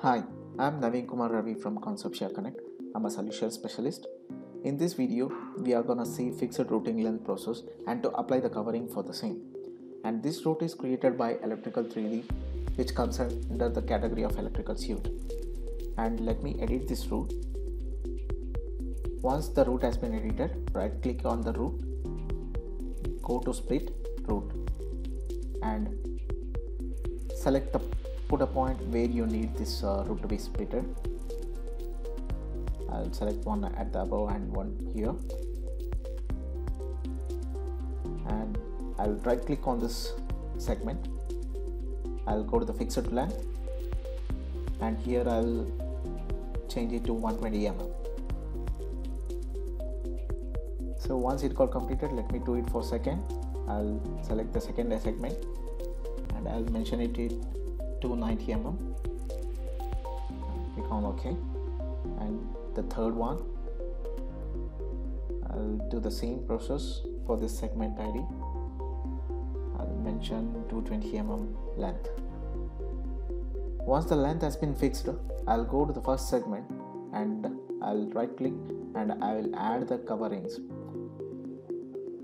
Hi, I'm Naveen Kumar Ravi from Conceptia Connect. I'm a solution specialist. In this video, we are gonna see fixed routing length process and to apply the covering for the same. And this route is created by Electrical 3D, which comes under the category of electrical suite. And let me edit this route. Once the route has been edited, right click on the route, go to split route, and select the put a point where you need this route to be splitted. I'll select one at the above and one here, and I'll right click on this segment. I'll go to the fixed length, and here I'll change it to 120 mm. So once it got completed, let me do it for second. I'll select the second segment and I'll mention it to 90 mm. Click on OK. And the third one, I'll do the same process for this segment ID. I'll mention 220 mm length. Once the length has been fixed, I'll go to the first segment and I'll right click and I will add the coverings.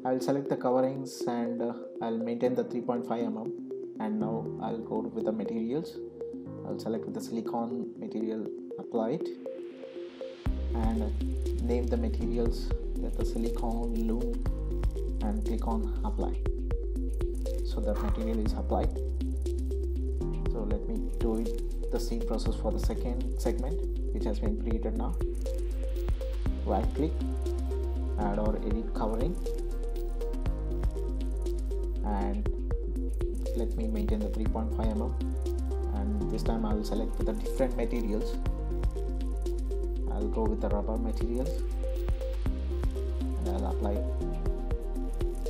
I'll select the coverings and I'll maintain the 3.5 mm, and now I'll go with the materials. I'll select with the silicone material, apply it, and name the materials with the silicone loom and click on apply. So that material is applied. So let me do it the same process for the second segment, which has been created now. Right click, add or edit covering, and let me maintain the 3.5 mm, and this time I will select with the different materials. I'll go with the rubber materials and I'll apply,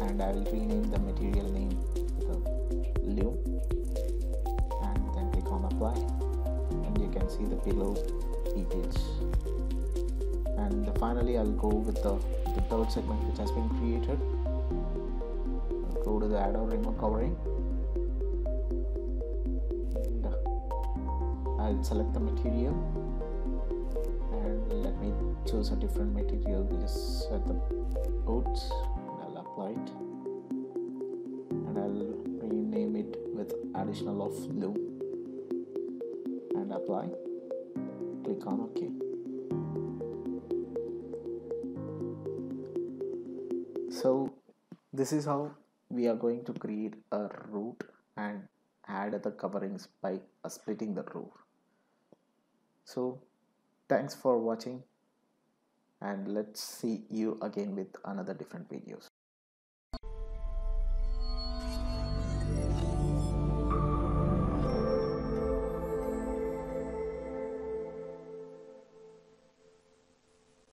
and I will rename the material name with the loom, and then click on apply, and you can see the below details. And finally I'll go with the third segment which has been created. I'll go to the add or remove covering, and I'll select the material, and let me choose a different material which is at the boots, and I'll apply it, and I'll rename it with additional of loom and apply. Click on OK. So this is how we are going to create a route and add the coverings by splitting the route. So thanks for watching, and let's see you again with another different videos.